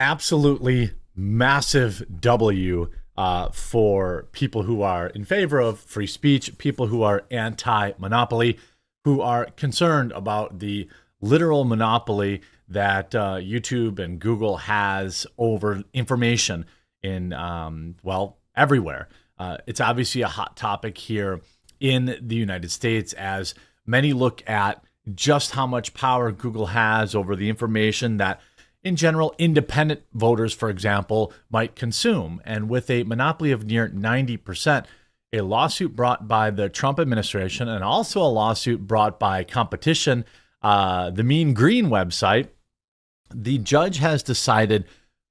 Absolutely massive W for people who are in favor of free speech, people who are anti-monopoly, who are concerned about the literal monopoly that YouTube and Google has over information in, everywhere. It's obviously a hot topic here in the United States as many look at just how much power Google has over the information that in general, independent voters, for example, might consume. And with a monopoly of near 90%, a lawsuit brought by the Trump administration and also a lawsuit brought by competition, the Mean Green website, the judge has decided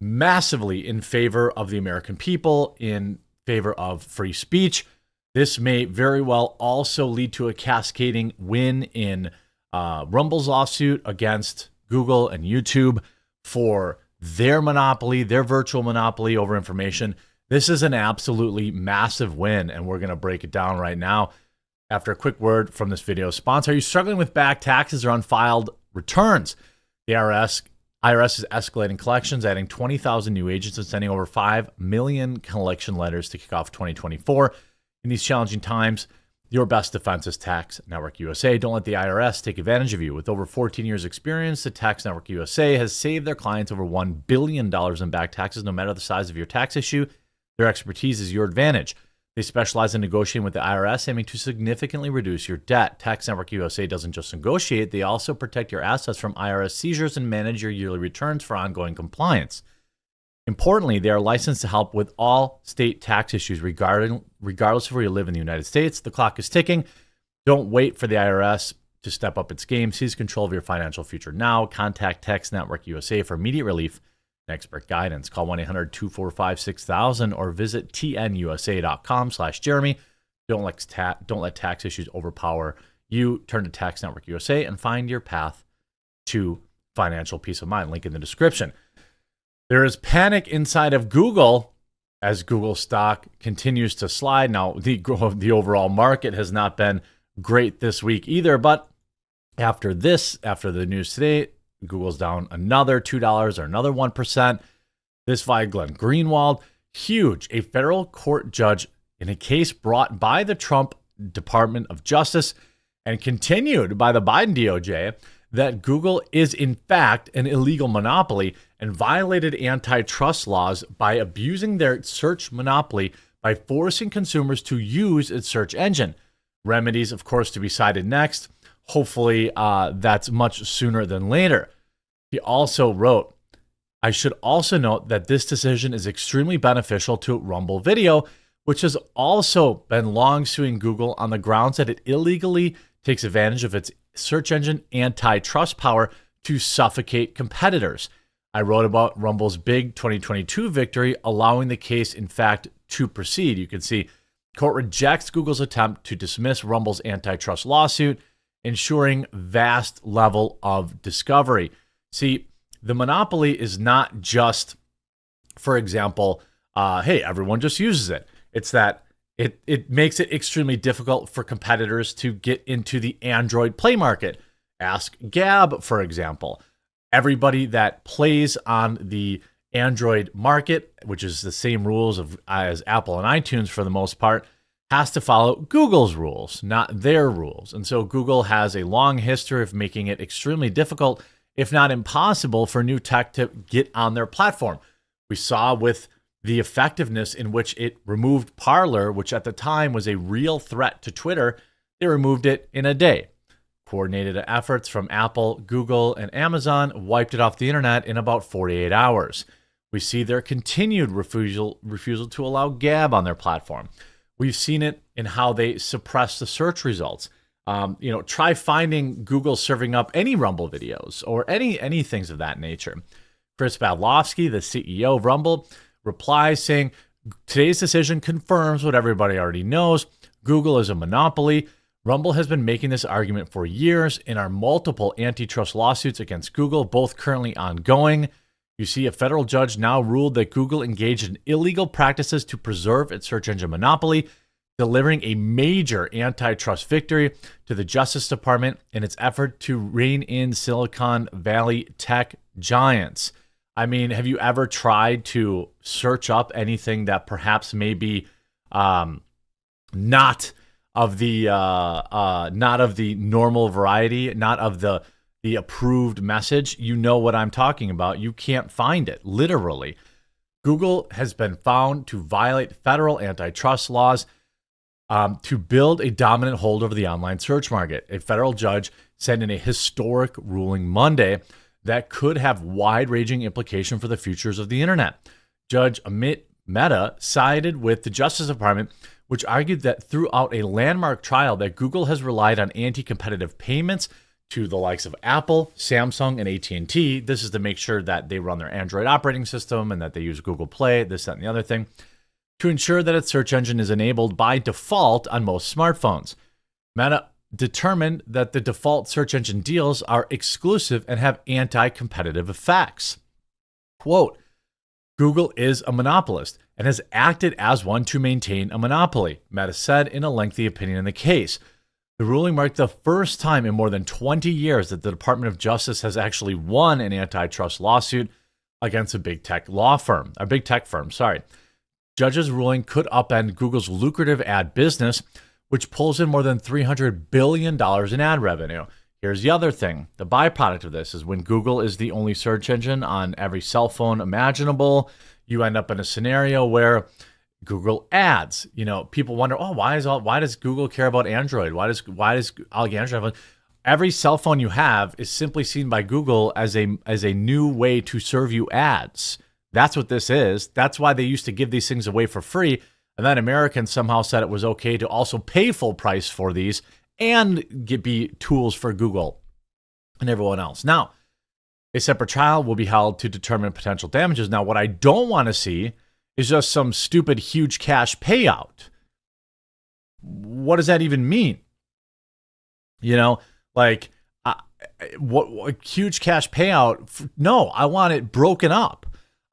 massively in favor of the American people, in favor of free speech. This may very well also lead to a cascading win in Rumble's lawsuit against Google and YouTube for their monopoly, their virtual monopoly over information. This is an absolutely massive win, and we're going to break it down right now after a quick word from this video sponsor. Are you struggling with back taxes or unfiled returns? The IRS is escalating collections, adding 20,000 new agents and sending over 5 million collection letters to kick off 2024. In these challenging times, your best defense is Tax Network USA. Don't let the IRS take advantage of you. With over 14 years experience, the Tax Network USA has saved their clients over $1 billion in back taxes. No matter the size of your tax issue, their expertise is your advantage. They specialize in negotiating with the IRS, aiming to significantly reduce your debt. Tax Network USA doesn't just negotiate, they also protect your assets from IRS seizures and manage your yearly returns for ongoing compliance. Importantly, they are licensed to help with all state tax issues, regardless of where you live in the United States. The clock is ticking. Don't wait for the IRS to step up its game. Seize control of your financial future now. Contact Tax Network USA for immediate relief and expert guidance. Call 1-800-245-6000 or visit tnusa.com/Jeremy. Don't let tax issues overpower you. Turn to Tax Network USA and find your path to financial peace of mind. Link in the description. There is panic inside of Google as Google stock continues to slide. Now, the overall market has not been great this week either, but after the news today, Google's down another $2 or another 1%. This via Glenn Greenwald, huge. A federal court judge in a case brought by the Trump Department of Justice and continued by the Biden DOJ that Google is in fact an illegal monopoly and violated antitrust laws by abusing their search monopoly by forcing consumers to use its search engine. Remedies, of course, to be cited next. Hopefully, that's much sooner than later. He also wrote, I should also note that this decision is extremely beneficial to Rumble Video, which has also been long suing Google on the grounds that it illegally takes advantage of its search engine antitrust power to suffocate competitors. I wrote about Rumble's big 2022 victory, allowing the case, in fact, to proceed. You can see court rejects Google's attempt to dismiss Rumble's antitrust lawsuit, ensuring vast level of discovery. See, the monopoly is not just, for example, hey, everyone just uses it. It's that it makes it extremely difficult for competitors to get into the Android Play market. Ask Gab, for example. Everybody that plays on the Android market, which is the same rules as Apple and iTunes for the most part, has to follow Google's rules, not their rules. And so Google has a long history of making it extremely difficult, if not impossible, for new tech to get on their platform. We saw with the effectiveness in which it removed Parler, which at the time was a real threat to Twitter. They removed it in a day. Coordinated efforts from Apple, Google, and Amazon wiped it off the internet in about 48 hours. We see their continued refusal to allow Gab on their platform. We've seen it in how they suppress the search results. Try finding Google serving up any Rumble videos or any things of that nature. Chris Pavlovski, the CEO of Rumble, replies saying, today's decision confirms what everybody already knows. Google is a monopoly. Rumble has been making this argument for years in our multiple antitrust lawsuits against Google, both currently ongoing. You see, a federal judge now ruled that Google engaged in illegal practices to preserve its search engine monopoly, delivering a major antitrust victory to the Justice Department in its effort to rein in Silicon Valley tech giants. I mean, have you ever tried to search up anything that perhaps may be not of the normal variety, not of the approved message? You know what I'm talking about. You can't find it, literally. Google has been found to violate federal antitrust laws to build a dominant hold over the online search market. A federal judge sent in a historic ruling Monday that could have wide-ranging implication for the futures of the internet. Judge Amit Mehta sided with the Justice Department, which argued that throughout a landmark trial that Google has relied on anti-competitive payments to the likes of Apple, Samsung, and AT&T. This is to make sure that they run their Android operating system and that they use Google Play, this, that, and the other thing, to ensure that its search engine is enabled by default on most smartphones. Meta determined that the default search engine deals are exclusive and have anti-competitive effects. Quote, Google is a monopolist and has acted as one to maintain a monopoly, Meta said in a lengthy opinion in the case. The ruling marked the first time in more than 20 years that the Department of Justice has actually won an antitrust lawsuit against a big tech firm. Judge's ruling could upend Google's lucrative ad business, which pulls in more than $300 billion in ad revenue. Here's the other thing. The byproduct of this is when Google is the only search engine on every cell phone imaginable, you end up in a scenario where Google ads, people wonder, why does Google care about Android? Why does Android? Every cell phone you have is simply seen by Google as a new way to serve you ads. That's what this is. That's why they used to give these things away for free. And then Americans somehow said it was okay to also pay full price for these and be tools for Google and everyone else. Now, a separate trial will be held to determine potential damages. Now, what I don't want to see is just some stupid huge cash payout. What does that even mean? What huge cash payout? No, I want it broken up.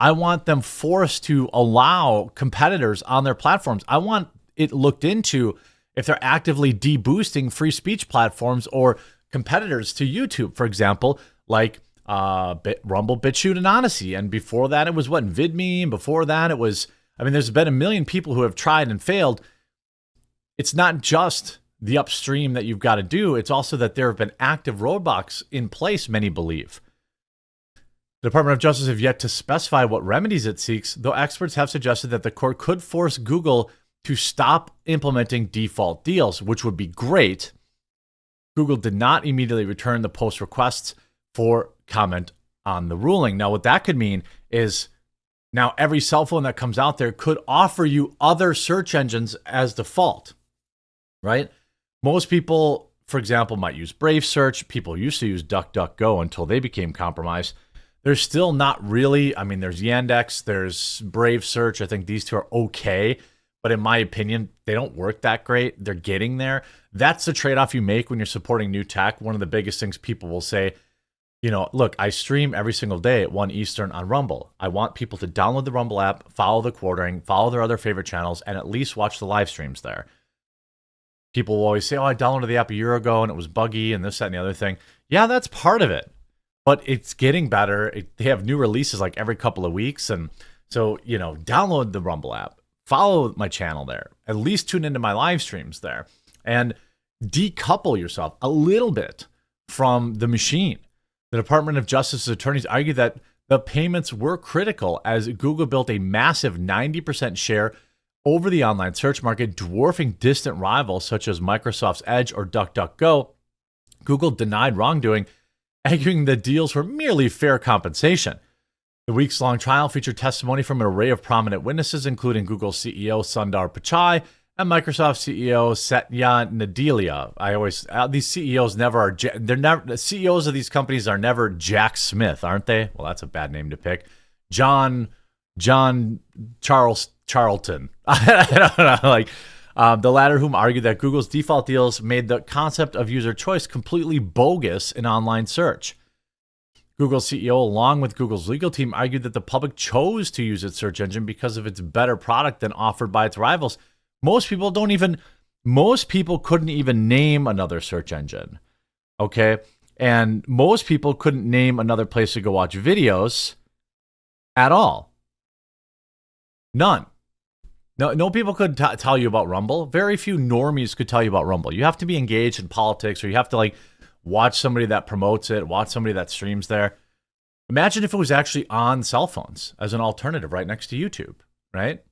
I want them forced to allow competitors on their platforms. I want it looked into if they're actively deboosting free speech platforms or competitors to YouTube, for example, like Rumble, BitChute, and Odyssey. And before that, it was VidMe. And before that, it was, there's been a million people who have tried and failed. It's not just the upstream that you've got to do. It's also that there have been active roadblocks in place, many believe. The Department of Justice have yet to specify what remedies it seeks, though experts have suggested that the court could force Google to stop implementing default deals, which would be great. Google did not immediately return the post requests for comment on the ruling. Now, what that could mean is now every cell phone that comes out there could offer you other search engines as default, right? Most people, for example, might use Brave Search. People used to use DuckDuckGo until they became compromised. There's still not really, there's Yandex, there's Brave Search. I think these two are okay, but in my opinion, they don't work that great. They're getting there. That's the trade-off you make when you're supporting new tech. One of the biggest things people will say, look, I stream every single day at 1 Eastern on Rumble. I want people to download the Rumble app, follow the quartering, follow their other favorite channels, and at least watch the live streams there. People will always say, I downloaded the app a year ago and it was buggy and this, that, and the other thing. Yeah, that's part of it. But it's getting better. They have new releases like every couple of weeks. And so, download the Rumble app, follow my channel there, at least tune into my live streams there, and decouple yourself a little bit from the machine. The Department of Justice's attorneys argue that the payments were critical as Google built a massive 90% share over the online search market, dwarfing distant rivals such as Microsoft's Edge or DuckDuckGo. Google denied wrongdoing, arguing the deals were merely fair compensation. The weeks-long trial featured testimony from an array of prominent witnesses, including Google CEO Sundar Pichai and Microsoft CEO Satya Nadella. These CEOs the CEOs of these companies are never Jack Smith, aren't they? Well, that's a bad name to pick. John Charlton. I don't know. The latter, whom argued that Google's default deals made the concept of user choice completely bogus in online search. Google's CEO, along with Google's legal team, argued that the public chose to use its search engine because of its better product than offered by its rivals. Most people couldn't even name another search engine. Okay? And most people couldn't name another place to go watch videos at all. None. No people could tell you about Rumble. Very few normies could tell you about Rumble. You have to be engaged in politics, or you have to like watch somebody that promotes it, watch somebody that streams there. Imagine if it was actually on cell phones as an alternative right next to YouTube, right?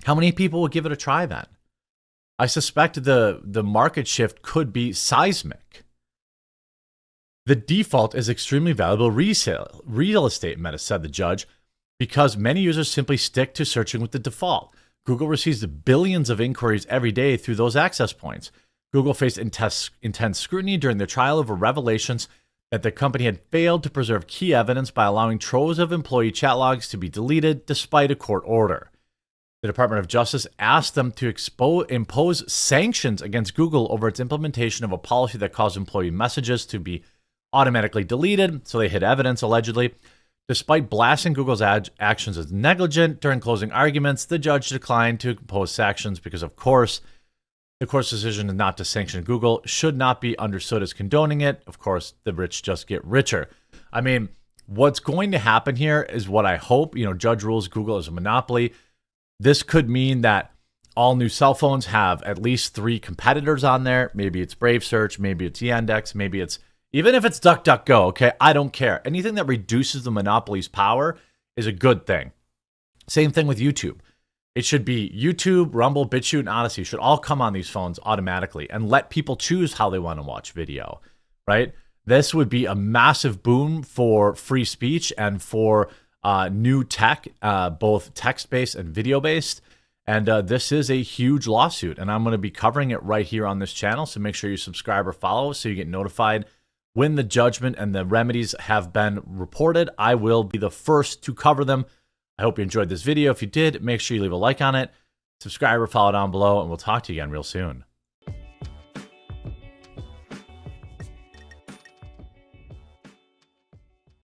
How many people would give it a try then? I suspect the market shift could be seismic. The default is extremely valuable real estate, Meta said the judge, because many users simply stick to searching with the default. Google receives billions of inquiries every day through those access points. Google faced intense scrutiny during the trial over revelations that the company had failed to preserve key evidence by allowing troves of employee chat logs to be deleted despite a court order. The Department of Justice asked them to impose sanctions against Google over its implementation of a policy that caused employee messages to be automatically deleted, so they hid evidence, allegedly. Despite blasting Google's actions as negligent during closing arguments, the judge declined to impose sanctions because, of course, the court's decision not to sanction Google should not be understood as condoning it. Of course, the rich just get richer. I mean, what's going to happen here is what I hope. Judge rules Google is a monopoly. This could mean that all new cell phones have at least 3 competitors on there. Maybe it's Brave Search, maybe it's Yandex, maybe it's even if it's DuckDuckGo, okay, I don't care. Anything that reduces the monopoly's power is a good thing. Same thing with YouTube. It should be YouTube, Rumble, BitChute, and Odyssey should all come on these phones automatically and let people choose how they want to watch video, right? This would be a massive boom for free speech and for new tech, both text-based and video-based. And this is a huge lawsuit, and I'm going to be covering it right here on this channel. So make sure you subscribe or follow so you get notified when the judgment and the remedies have been reported. I will be the first to cover them. I hope you enjoyed this video. If you did, make sure you leave a like on it, subscribe or follow down below, and we'll talk to you again real soon.